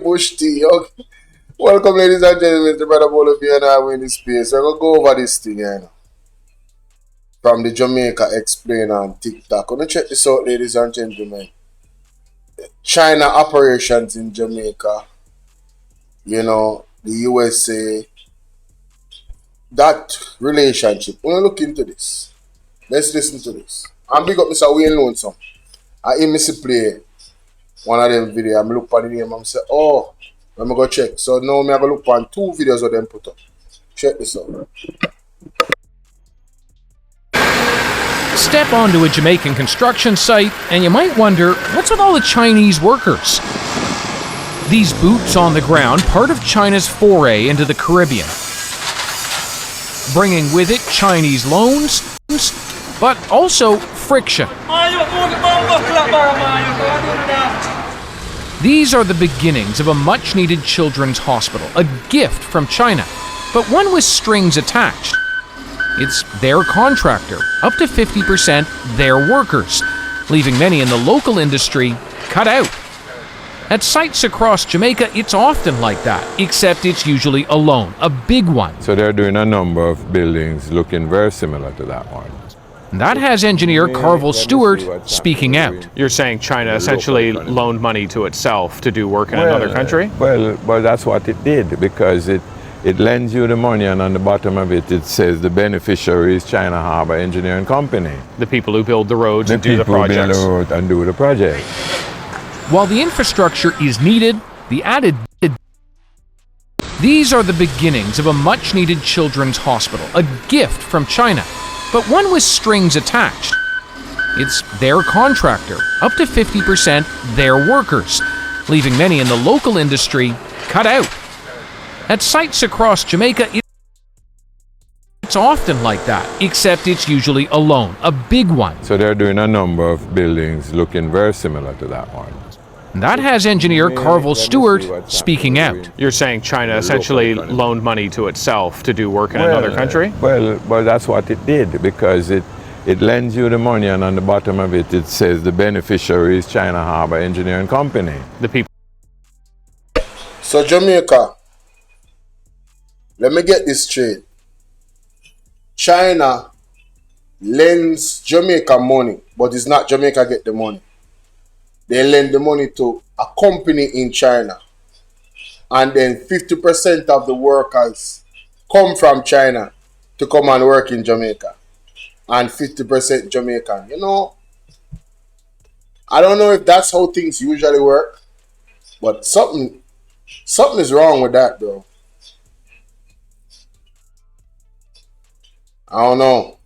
Bush tea. Okay. Welcome, ladies and gentlemen, to Brother Bolo and I in this space. We're gonna go over this thing, from the Jamaica Explain on TikTok. Gonna check this out, ladies and gentlemen. China operations in Jamaica, the USA, that relationship. We're gonna look into this. Let's listen to this. I'm big up Mr. Wayne Lonesome. I hear me play one of them videos. I look at the name and say, oh, let me go check. So now I'm gonna look on two videos of them put up. Check this out. Step onto a Jamaican construction site and you might wonder, what's with all the Chinese workers? These boots on the ground, part of China's foray into the Caribbean. Bringing with it Chinese loans, but also friction. These are the beginnings of a much-needed children's hospital, a gift from China, but one with strings attached. It's their contractor, up to 50% their workers, leaving many in the local industry cut out. At sites across Jamaica, it's often like that, except it's usually a loan, a big one. So they're doing a number of buildings looking very similar to that one. That has engineer Carvel Stewart speaking out. You're saying China essentially loaned money to itself to do work in another country? Well, that's what it did, because it lends you the money, and on the bottom of it, it says the beneficiary is China Harbour Engineering Company. The people who build the roads and do the projects. The people who build the road and do the project. While the infrastructure is needed, the added... These are the beginnings of a much-needed children's hospital, a gift from China, but one with strings attached. It's their contractor, up to 50% their workers, leaving many in the local industry cut out. At sites across Jamaica, it's often like that, except it's usually a loan, a big one. So they're doing a number of buildings looking very similar to that one. That has engineer Carvel Stewart speaking out. You're saying China essentially loaned money to itself to do work in another country? Well, that's what it did, because it lends you the money, and on the bottom of it, it says the beneficiary is China Harbour Engineering Company. The people. So Jamaica, let me get this straight. China lends Jamaica money, but it's not Jamaica get the money. They lend the money to a company in China. And then 50% of the workers come from China to come and work in Jamaica. And 50% Jamaican. I don't know if that's how things usually work. But something is wrong with that, bro. I don't know.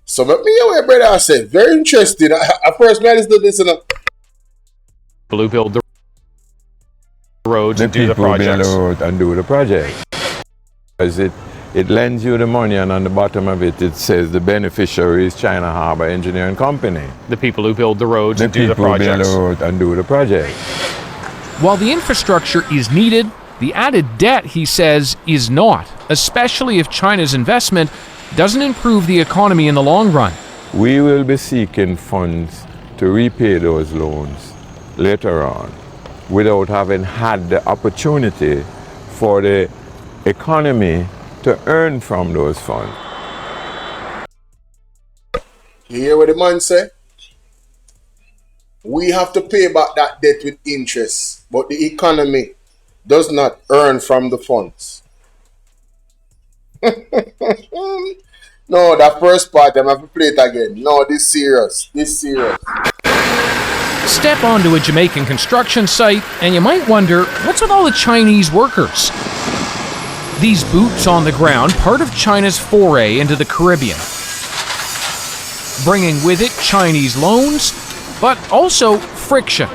So let me hear what brother said. Very interesting. At first, man, let's do this in a... People who build the roads and do the projects. The people who build the road and do the project. Because it lends you the money, and on the bottom of it, it says the beneficiary is China Harbour Engineering Company. The people who build the roads and do the projects. The people who build the road and do the project. While the infrastructure is needed, the added debt, he says, is not, especially if China's investment doesn't improve the economy in the long run. We will be seeking funds to repay those loans later on, without having had the opportunity for the economy to earn from those funds. You hear what the man say? We have to pay back that debt with interest, but the economy does not earn from the funds. No, that first part, I'm going to play it again. No, this serious. Step onto a Jamaican construction site and you might wonder, what's with all the Chinese workers? These boots on the ground, part of China's foray into the Caribbean. Bringing with it Chinese loans, but also friction.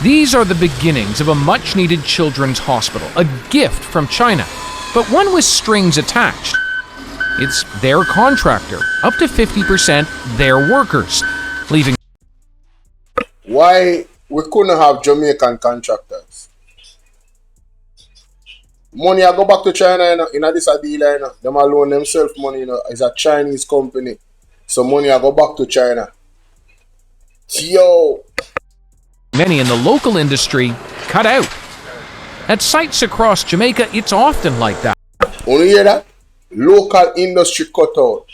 These are the beginnings of a much-needed children's hospital, a gift from China, but one with strings attached. It's their contractor, up to 50% their workers, leaving... Why we couldn't have Jamaican contractors? Money I go back to China, this a deal, them alone themselves money, it's a Chinese company. So money I go back to China. Yo, Many in the local industry cut out. At sites across Jamaica, it's often like that. only hear that? Local industry cut out.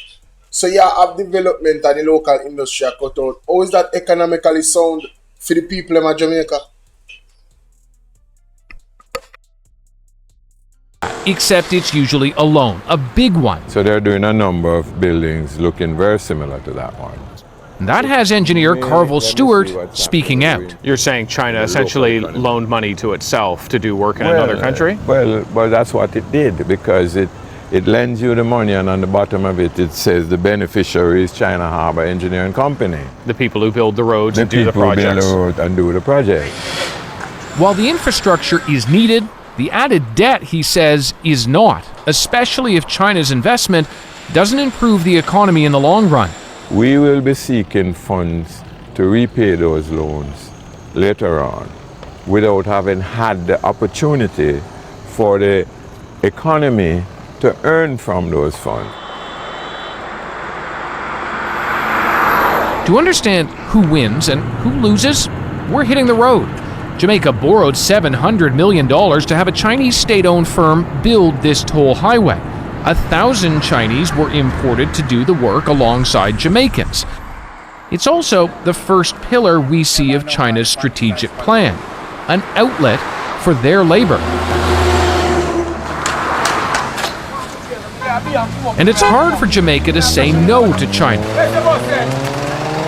So you have development and the local industry are cut out. How is that economically sound for the people in Jamaica? Except it's usually alone, a big one. So they're doing a number of buildings looking very similar to that one. That has engineer Carvel Stewart speaking out. You're saying China essentially loaned money to itself to do work in another country? Well, that's what it did, because it lends you the money, and on the bottom of it, it says the beneficiary is China Harbour Engineering Company. The people who build the roads and do the people build projects. the road and do the project. While the infrastructure is needed, the added debt, he says, is not, especially if China's investment doesn't improve the economy in the long run. We will be seeking funds to repay those loans later on without having had the opportunity for the economy to earn from those funds. To understand who wins and who loses, we're hitting the road. Jamaica borrowed $700 million to have a Chinese state-owned firm build this toll highway. 1,000 Chinese were imported to do the work alongside Jamaicans. It's also the first pillar we see of China's strategic plan, an outlet for their labor. And it's hard for Jamaica to say no to China.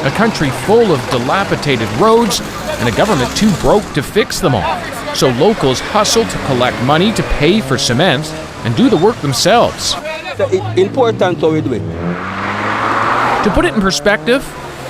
A country full of dilapidated roads and a government too broke to fix them all. So locals hustle to collect money to pay for cement and do the work themselves. It's important how we do it. To put it in perspective,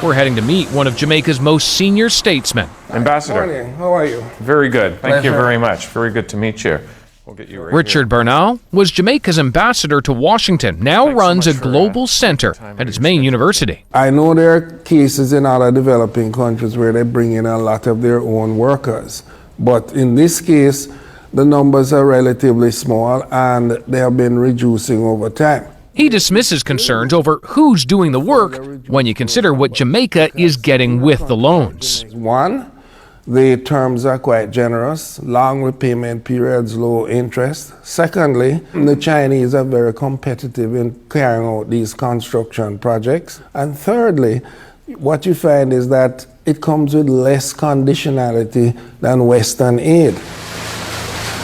we're heading to meet one of Jamaica's most senior statesmen. Ambassador. Morning. How are you? Very good. Thank you Pleasure. very much. Very good to meet you. We'll get you right Richard Bernal was Jamaica's ambassador to Washington, now Thanks so runs much a for, global center time at its out main your university. I know there are cases in other developing countries where they bring in a lot of their own workers. But in this case, the numbers are relatively small and they have been reducing over time. He dismisses concerns over who's doing the work when you consider what Jamaica is getting with the loans. One, the terms are quite generous, long repayment periods, low interest. Secondly, the Chinese are very competitive in carrying out these construction projects. And thirdly, what you find is that it comes with less conditionality than Western aid.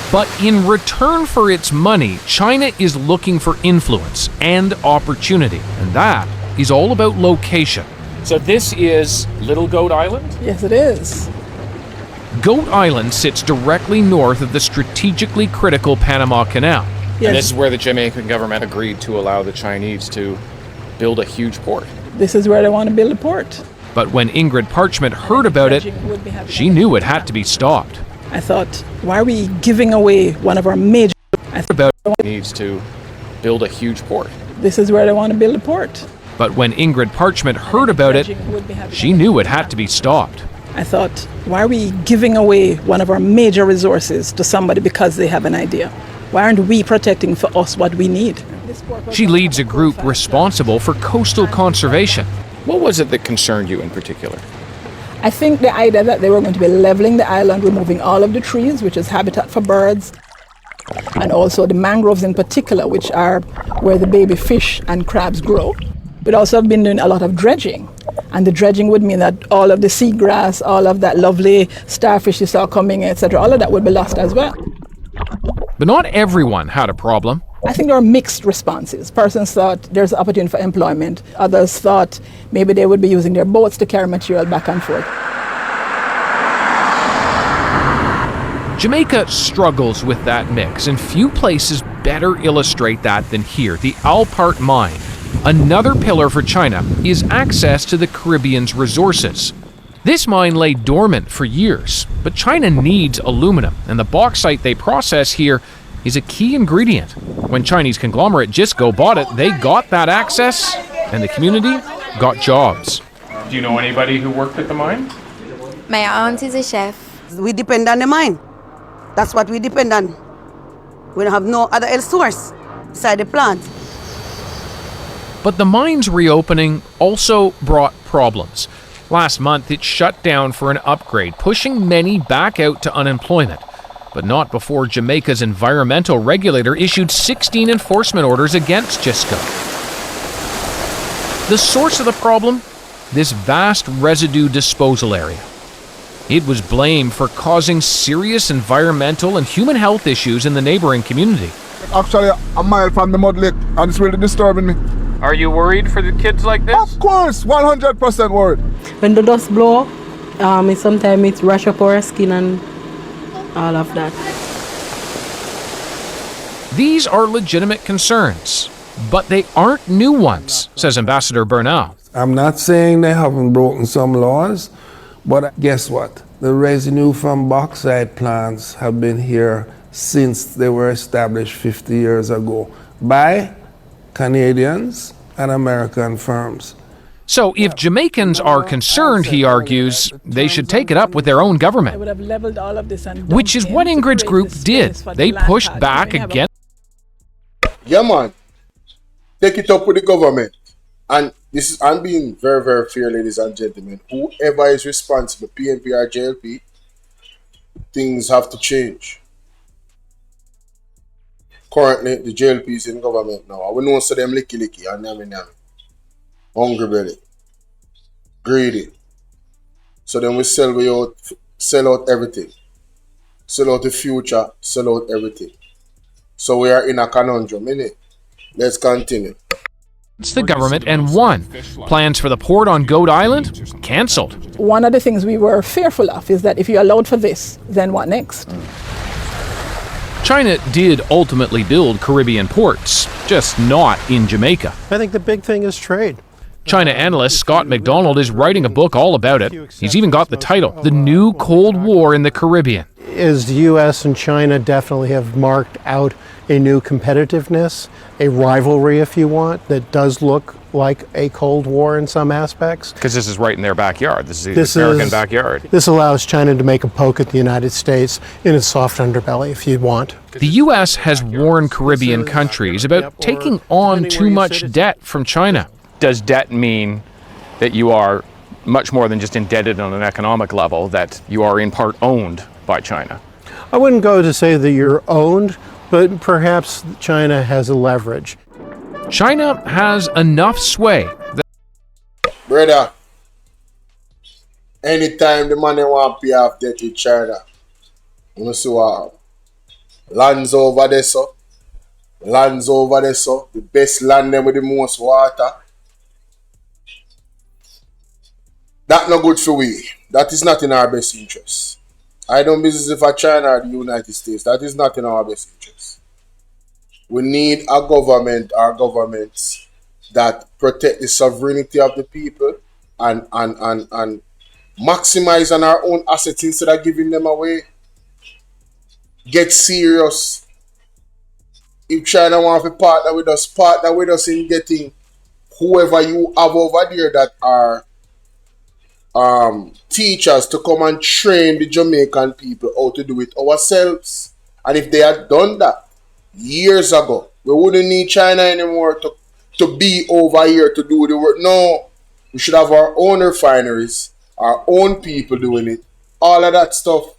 But in return for its money, China is looking for influence and opportunity. And that is all about location. So this is Little Goat Island? Yes, it is. Goat Island sits directly north of the strategically critical Panama Canal. Yes. And this is where the Jamaican government agreed to allow the Chinese to build a huge port. This is where they want to build a port. But when Ingrid Parchment heard about it, she knew it had to be stopped. I thought, why are we giving away one of our major... Needs to build a huge port. This is where they want to build a port. But when Ingrid Parchment heard about it, she knew it had to be stopped. I thought, why are we giving away one of our major resources to somebody because they have an idea? Why aren't we protecting for us what we need? She leads a group responsible for coastal conservation. What was it that concerned you in particular? I think the idea that they were going to be leveling the island, removing all of the trees, which is habitat for birds, and also the mangroves in particular, which are where the baby fish and crabs grow. We'd also have been doing a lot of dredging. And the dredging would mean that all of the seagrass, all of that lovely starfish you saw coming, etc., all of that would be lost as well. But not everyone had a problem. I think there are mixed responses. Persons thought there's an opportunity for employment. Others thought maybe they would be using their boats to carry material back and forth. Jamaica struggles with that mix, and few places better illustrate that than here, the Alpart mine. Another pillar for China is access to the Caribbean's resources. This mine lay dormant for years, but China needs aluminum, and the bauxite they process here is a key ingredient. When Chinese conglomerate Jisco bought it, they got that access, and the community got jobs. Do you know anybody who worked at the mine? My aunt is a chef. We depend on the mine. That's what we depend on. We don't have no other else source beside the plant. But the mine's reopening also brought problems. Last month, it shut down for an upgrade, pushing many back out to unemployment. But not before Jamaica's environmental regulator issued 16 enforcement orders against Gisco. The source of the problem? This vast residue disposal area. It was blamed for causing serious environmental and human health issues in the neighboring community. Actually, a mile from the mud lake, and it's really disturbing me. Are you worried for the kids like this? Of course, 100% worried. When the dust blow, sometimes it rash up our skin and all of that. These are legitimate concerns, but they aren't new ones, says Ambassador Bernal. I'm not saying they haven't broken some laws, but guess what? The residue from bauxite plants have been here since they were established 50 years ago by Canadians and American firms. So if Jamaicans are concerned, he argues, they should take it up with their own government. Which is what Ingrid's group did. They pushed back against. Yeah, man. Take it up with the government. And this is, I'm being very, very fair, ladies and gentlemen. Whoever is responsible, PNP or JLP, things have to change. Currently, the JLP is in government now. I will know so them licky and nyami. Hungry belly. Greedy. So then we sell out everything. Sell out the future, sell out everything. So we are in a conundrum, innit? Let's continue. It's the government and won. Plans for the port on Goat Island? Cancelled. One of the things we were fearful of is that if you allowed for this, then what next? China did ultimately build Caribbean ports, just not in Jamaica. I think the big thing is trade. China analyst Scott McDonald is writing a book all about it. He's even got the title, The New Cold War in the Caribbean. Is the U.S. and China definitely have marked out a new competitiveness, a rivalry, if you want, that does look like a Cold War in some aspects. Because this is right in their backyard. This is the American backyard. This allows China to make a poke at the United States in its soft underbelly, if you want. The U.S. has warned Caribbean countries about taking on too much debt from China. Does debt mean that you are much more than just indebted on an economic level, that you are in part owned by China? I wouldn't go to say that you're owned, but perhaps China has a leverage. China has enough sway that... Brother, anytime the money want to pay off debt with China, you see what lands over there, so. Lands over there, so. The best land them with the most water. That's not good for we. That is not in our best interest. I don't business for China or the United States. That is not in our best interest. We need a government or governments that protect the sovereignty of the people and maximize on our own assets instead of giving them away. Get serious. If China wants to partner with us in getting whoever you have over there that are teachers to come and train the Jamaican people how to do it ourselves. And if they had done that years ago, we wouldn't need China anymore to be over here to do the work. No, we should have our own refineries, our own people doing it, all of that stuff.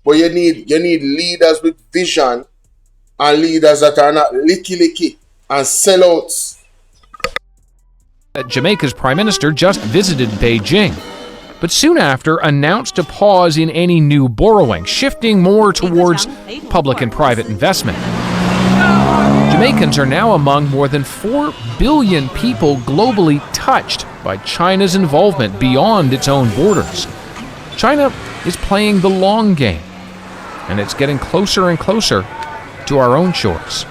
But you need leaders with vision and leaders that are not licky and sellouts. Jamaica's Prime Minister just visited Beijing, but soon after announced a pause in any new borrowing, shifting more towards public and private investment. Jamaicans are now among more than 4 billion people globally touched by China's involvement beyond its own borders. China is playing the long game, and it's getting closer and closer to our own shores.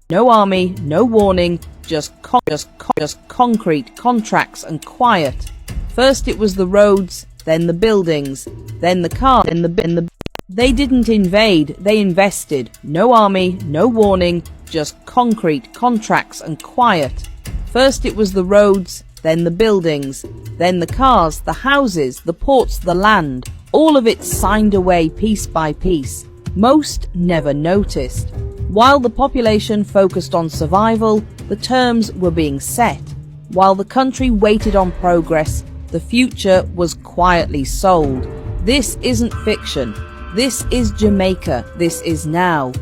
No army, no warning, just concrete, contracts and quiet. First it was the roads, then the buildings, then the car, then the They didn't invade, they invested. No army, no warning, just concrete, contracts and quiet. First it was the roads, then the buildings, then the cars, the houses, the ports, the land, all of it signed away piece by piece. Most never noticed. While the population focused on survival, the terms were being set. While the country waited on progress, the future was quietly sold. This isn't fiction. This is Jamaica. This is now.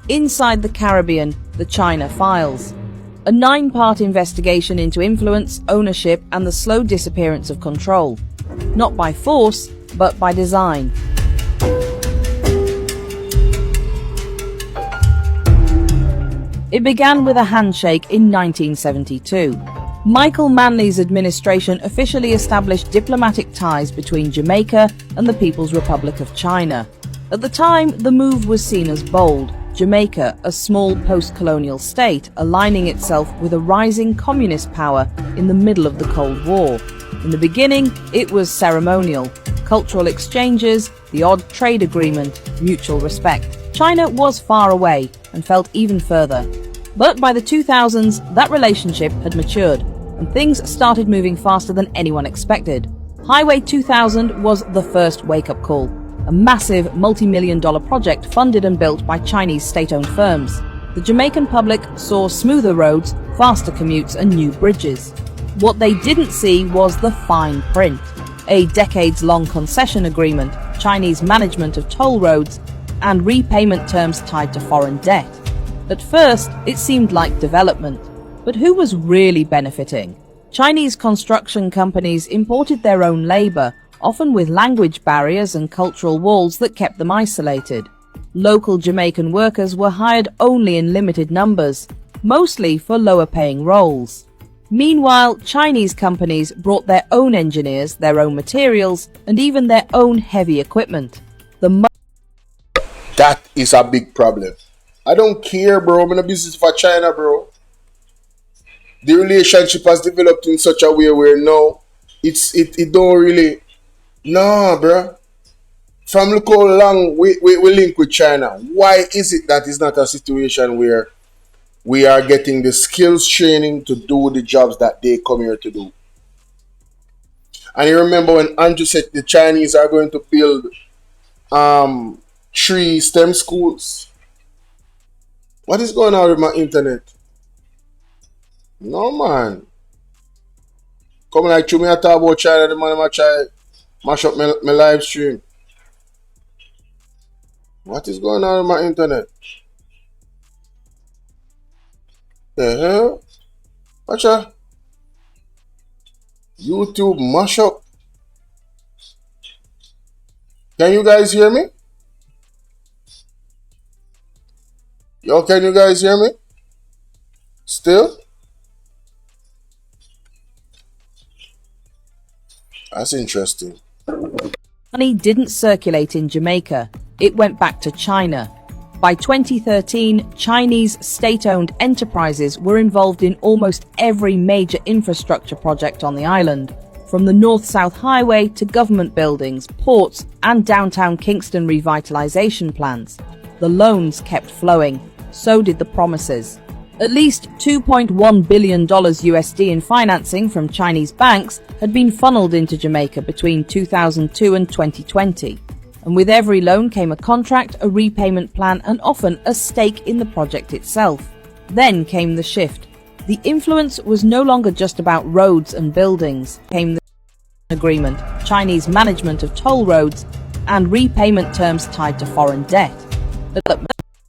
Inside the Caribbean, the China Files. A 9-part investigation into influence, ownership, and the slow disappearance of control. Not by force, but by design. It began with a handshake in 1972. Michael Manley's administration officially established diplomatic ties between Jamaica and the People's Republic of China. At the time, the move was seen as bold. Jamaica, a small post-colonial state, aligning itself with a rising communist power in the middle of the Cold War. In the beginning, it was ceremonial. Cultural exchanges, the odd trade agreement, mutual respect. China was far away and felt even further. But by the 2000s, that relationship had matured, and things started moving faster than anyone expected. Highway 2000 was the first wake-up call, a massive multi-million-dollar project funded and built by Chinese state-owned firms. The Jamaican public saw smoother roads, faster commutes, and new bridges. What they didn't see was the fine print. A decades-long concession agreement, Chinese management of toll roads, and repayment terms tied to foreign debt. At first, it seemed like development. But who was really benefiting? Chinese construction companies imported their own labor, often with language barriers and cultural walls that kept them isolated. Local Jamaican workers were hired only in limited numbers, mostly for lower-paying roles. Meanwhile, Chinese companies brought their own engineers, their own materials, and even their own heavy equipment. That is a big problem. I don't care, bro. I'm in a business for China, bro. The relationship has developed in such a way where now it don't really. Nah, bro. From look how long we link with China. Why is it that it's not a situation where we are getting the skills training to do the jobs that they come here to do? And you remember when Andrew said the Chinese are going to build 3 STEM schools? What is going on with my internet? No, man. Come like to me, I talk about China, the man I try mash up my live stream. What is going on with my internet? The hell? Watch out. YouTube mash up. Can you guys hear me? Yo, can you guys hear me? Still? That's interesting. Money didn't circulate in Jamaica. It went back to China. By 2013, Chinese state-owned enterprises were involved in almost every major infrastructure project on the island, from the North-South Highway to government buildings, ports, and downtown Kingston revitalization plans. The loans kept flowing. So did the promises. At least $2.1 billion USD in financing from Chinese banks had been funneled into Jamaica between 2002 and 2020. And with every loan came a contract, a repayment plan, and often a stake in the project itself. Then came the shift. The influence was no longer just about roads and buildings. Came the agreement, Chinese management of toll roads, and repayment terms tied to foreign debt.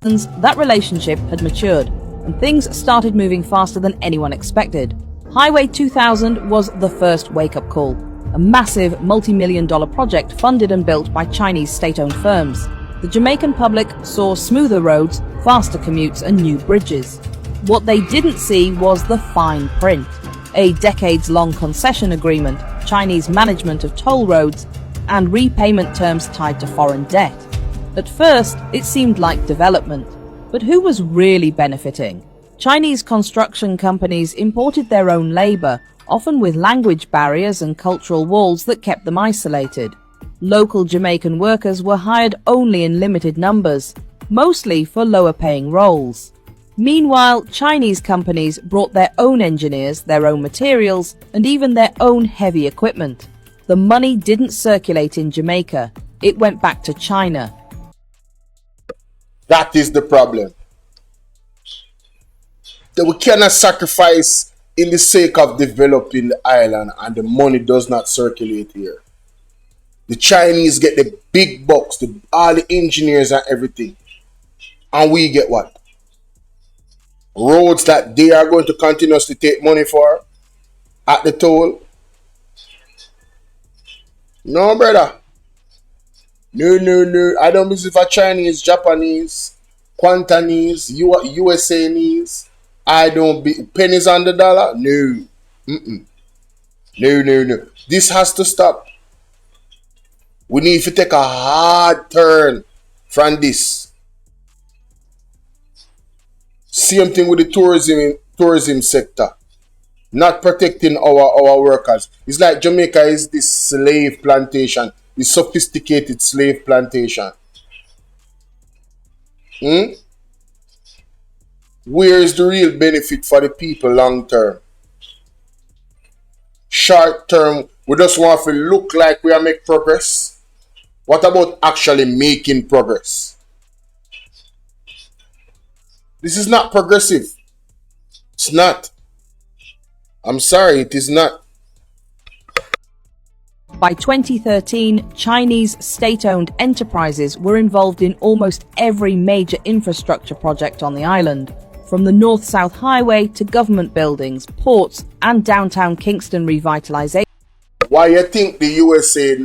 That relationship had matured, and things started moving faster than anyone expected. Highway 2000 was the first wake-up call, a massive multi-million-dollar project funded and built by Chinese state-owned firms. The Jamaican public saw smoother roads, faster commutes, and new bridges. What they didn't see was the fine print. A decades-long concession agreement, Chinese management of toll roads, and repayment terms tied to foreign debt. At first, it seemed like development. But who was really benefiting? Chinese construction companies imported their own labor, often with language barriers and cultural walls that kept them isolated. Local Jamaican workers were hired only in limited numbers, mostly for lower-paying roles. Meanwhile, Chinese companies brought their own engineers, their own materials, and even their own heavy equipment. The money didn't circulate in Jamaica. It went back to China. That is the problem. That we cannot sacrifice in the sake of developing the island and the money does not circulate here. The Chinese get the big bucks, all the engineers and everything. And we get what? Roads that they are going to continuously take money for at the toll. No, brother. No. I don't believe for Chinese, Japanese, Quantanese, USAnese. I don't be pennies on the dollar. No. No. This has to stop. We need to take a hard turn from this. Same thing with the tourism sector. Not protecting our workers. It's like Jamaica is this slave plantation, this sophisticated slave plantation. Where is the real benefit for the people long term? Short term, we just want to look like we are making progress. What about actually making progress? This is not progressive. It's not. I'm sorry, it is not. By 2013, Chinese state-owned enterprises were involved in almost every major infrastructure project on the island, from the North-South Highway to government buildings, ports, and downtown Kingston revitalization. Why you think the USA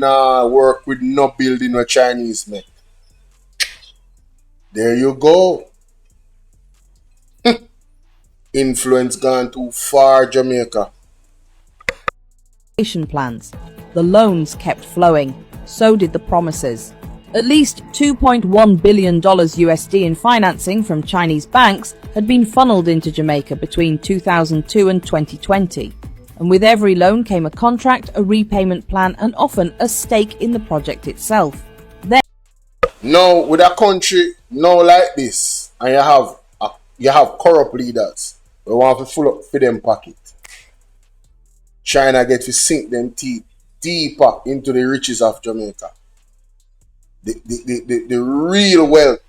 work with no building with Chinese men? There you go. Influence gone too far, Jamaica. Plans. The loans kept flowing. So did the promises. At least $2.1 billion USD in financing from Chinese banks had been funneled into Jamaica between 2002 and 2020. And with every loan came a contract, a repayment plan, and often a stake in the project itself. Now, with a country now like this, and you have corrupt leaders who want to full up for them pocket, China get to sink them teeth deeper into the riches of Jamaica. The real wealth,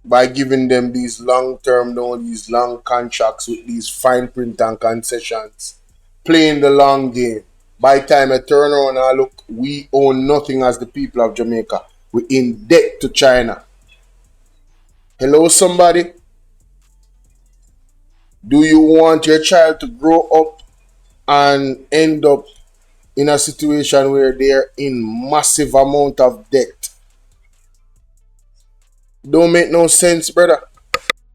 by giving them these long-term, these long contracts with these fine print and concessions, playing the long game. By the time I turn around and look, we own nothing as the people of Jamaica. We're in debt to China. Hello, somebody? Do you want your child to grow up and end up in a situation where they're in massive amount of debt? Don't make no sense, brother.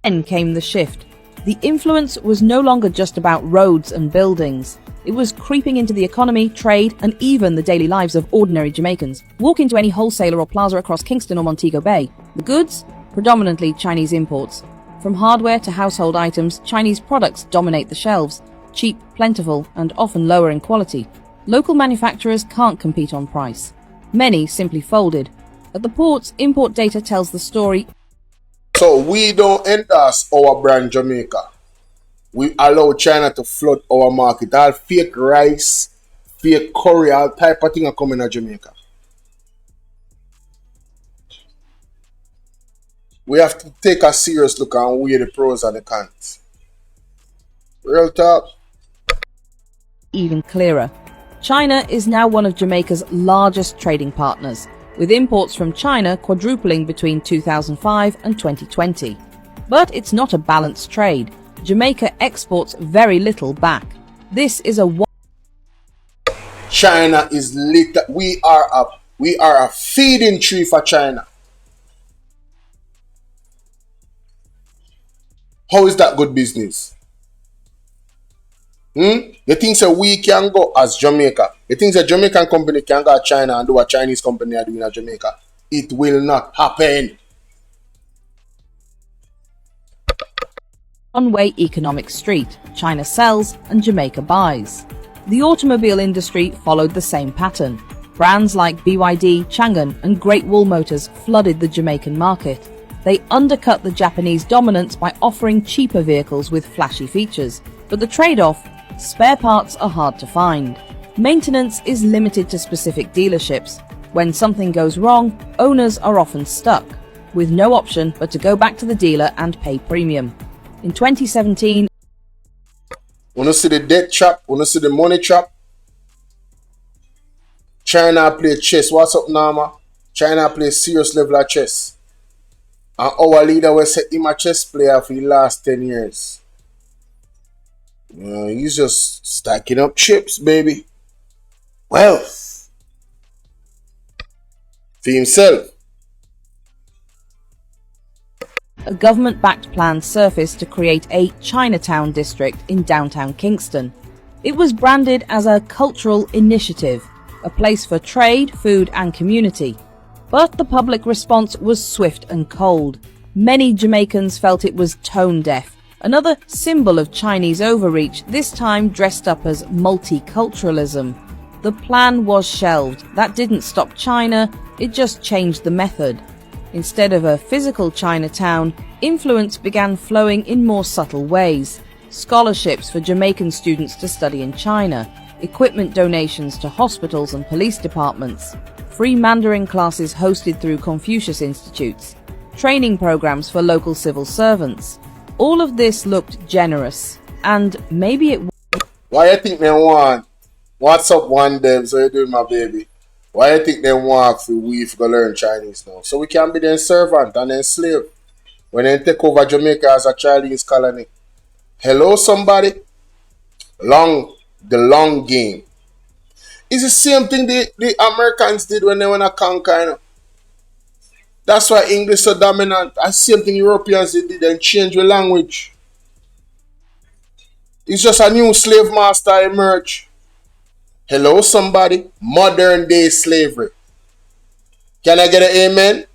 Then came the shift. The influence was no longer just about roads and buildings. It was creeping into the economy, trade, and even the daily lives of ordinary Jamaicans. Walk into any wholesaler or plaza across Kingston or Montego Bay. The goods? Predominantly Chinese imports. From hardware to household items, Chinese products dominate the shelves. Cheap, plentiful, and often lower in quality. Local manufacturers can't compete on price. Many simply folded. At the ports, import data tells the story. So we don't endorse our brand Jamaica. We allow China to flood our market. All fake rice, fake curry, all type of thing are coming to Jamaica. We have to take a serious look and weigh the pros and the cons. Real talk. Even clearer. China is now one of Jamaica's largest trading partners, with imports from China quadrupling between 2005 and 2020. But it's not a balanced trade. Jamaica exports very little back. This is a China is lit. We are a feeding tree for China. How is that good business? You think that we can go as Jamaica? You think that Jamaican company can go to China and do what Chinese company are doing in Jamaica? It will not happen. One-way economic street. China sells and Jamaica buys. The automobile industry followed the same pattern. Brands like BYD, Changan, and Great Wall Motors flooded the Jamaican market. They undercut the Japanese dominance by offering cheaper vehicles with flashy features. But the trade-off, spare parts are hard to find. Maintenance is limited to specific dealerships. When something goes wrong, owners are often stuck, with no option but to go back to the dealer and pay premium. In 2017, wanna see the debt trap? Wanna see the money trap? China play chess. What's up, Nama? China play serious level of chess. And our leader was set him a chess player for the last 10 years. He's just stacking up chips, baby. Wealth. For himself. a government-backed plan surfaced to create a Chinatown district in downtown Kingston. It was branded as a cultural initiative, a place for trade, food and community. But the public response was swift and cold. Many Jamaicans felt it was tone-deaf, another symbol of Chinese overreach, this time dressed up as multiculturalism. The plan was shelved. That didn't stop China, it just changed the method. Instead of a physical Chinatown, influence began flowing in more subtle ways. Scholarships for Jamaican students to study in China, equipment donations to hospitals and police departments, free Mandarin classes hosted through Confucius Institutes, training programs for local civil servants. All of this looked generous, and maybe it... Why you think they want? What's up, one devs? How you doing, my baby? Why you think they want for we to learn Chinese now? So we can be their servant and then slave. When they take over Jamaica as a Chinese colony. Hello, somebody? The long game. It's the same thing the Americans did when they went to conquer. You know? That's why English so dominant. The same thing Europeans did and change the language. It's just a new slave master emerge. Hello, somebody? Modern day slavery. Can I get an amen?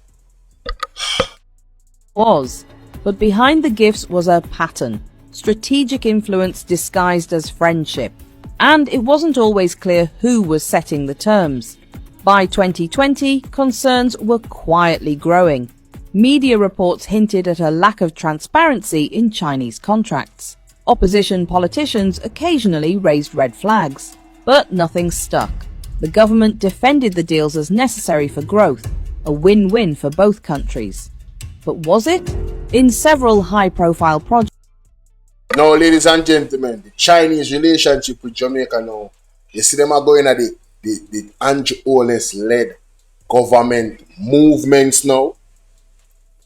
But behind the gifts was a pattern. Strategic influence disguised as friendship. And it wasn't always clear who was setting the terms. By 2020, concerns were quietly growing. Media reports hinted at a lack of transparency in Chinese contracts. Opposition politicians occasionally raised red flags. But nothing stuck. The government defended the deals as necessary for growth, a win-win for both countries. But was it? In several high-profile projects... Now, ladies and gentlemen, the Chinese relationship with Jamaica now, you see them are going at the Andrew Holness-led government movements now.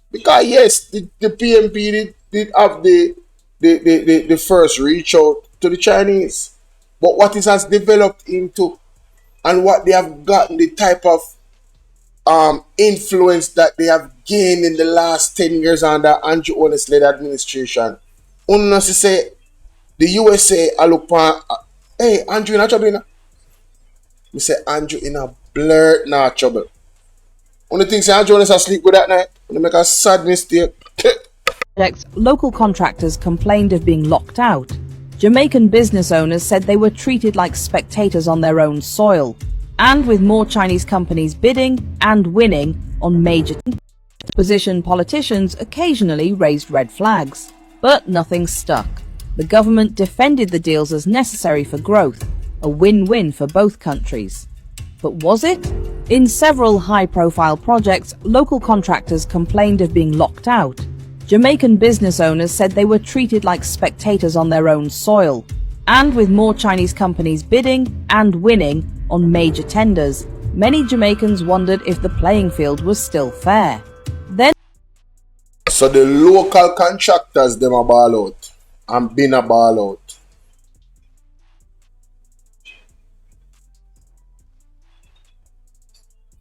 Because yes, the PMP did have the first reach out to the Chinese. But what it has developed into and what they have gotten, the type of influence that they have gained in the last 10 years under Andrew Holness-led administration. Unless you say the USA I look upon, hey, Andrew in a trouble, you know? We say Andrew in a blur nah trouble. Only thing say Andrew Holness asleep with that night, when they make a sad mistake. Local contractors complained of being locked out. Jamaican business owners said they were treated like spectators on their own soil, and with more Chinese companies bidding and winning on major opposition, politicians occasionally raised red flags. But nothing stuck. The government defended the deals as necessary for growth, a win-win for both countries. But was it? In several high-profile projects, local contractors complained of being locked out. Jamaican business owners said they were treated like spectators on their own soil, and with more Chinese companies bidding and winning on major tenders, many Jamaicans wondered if the playing field was still fair. Then, so the local contractors them a ball out and been a ball out.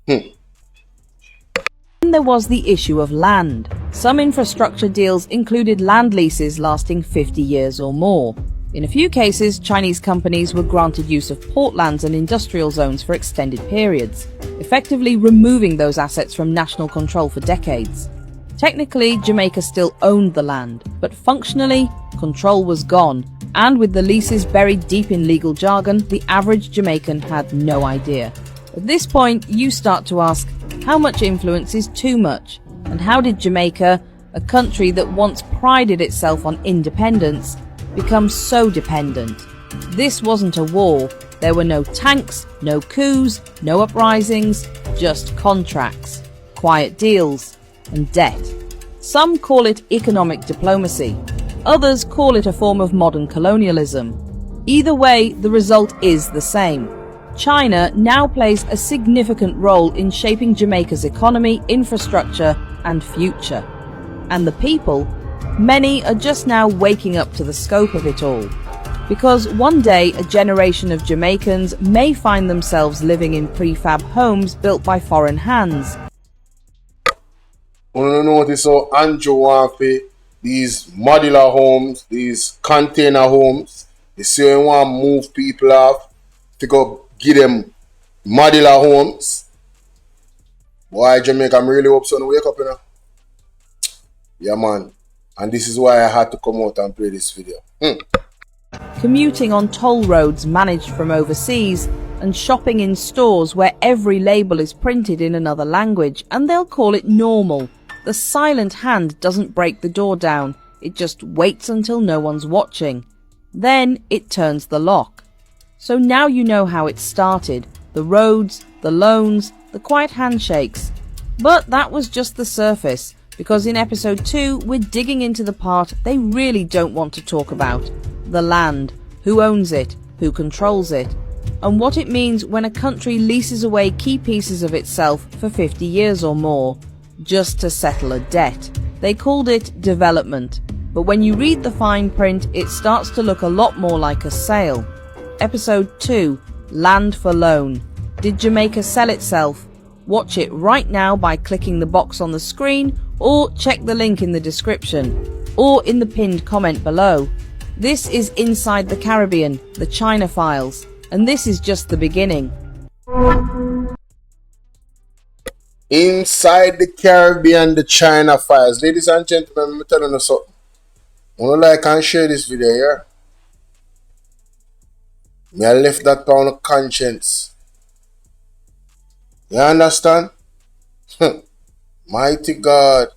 Then there was the issue of land. Some infrastructure deals included land leases lasting 50 years or more. In a few cases, Chinese companies were granted use of portlands and industrial zones for extended periods, effectively removing those assets from national control for decades. Technically, Jamaica still owned the land, but functionally, control was gone, and with the leases buried deep in legal jargon, the average Jamaican had no idea. At this point, you start to ask, how much influence is too much? And how did Jamaica, a country that once prided itself on independence, become so dependent? This wasn't a war. There were no tanks, no coups, no uprisings, just contracts, quiet deals, and debt. Some call it economic diplomacy. Others call it a form of modern colonialism. Either way, the result is the same. China now plays a significant role in shaping Jamaica's economy, infrastructure, and future. And the people, many are just now waking up to the scope of it all. Because one day a generation of Jamaicans may find themselves living in prefab homes built by foreign hands. I don't notice how Andrew want these modular homes, these container homes. You see when you want to move people off to go give them modular homes. Why Jamaica, I'm really hope so to wake up, you know. Yeah, man. And this is why I had to come out and play this video. Commuting on toll roads managed from overseas, and shopping in stores where every label is printed in another language, and they'll call it normal. The silent hand doesn't break the door down, it just waits until no one's watching. Then it turns the lock. So now you know how it started, the roads, the loans, the quiet handshakes. But that was just the surface, because in episode 2 we're digging into the part they really don't want to talk about. The land, who owns it, who controls it, and what it means when a country leases away key pieces of itself for 50 years or more, just to settle a debt. They called it development, but when you read the fine print it starts to look a lot more like a sale. Episode 2, Land for Loan. Did Jamaica sell itself? Watch it right now by clicking the box on the screen, or check the link in the description, or in the pinned comment below. This is Inside the Caribbean, the China Files, and this is just the beginning. Inside the Caribbean, the China Files. Ladies and gentlemen, I'm telling you something. I want to like and share this video here. I left that pound of conscience. You understand? Mighty God.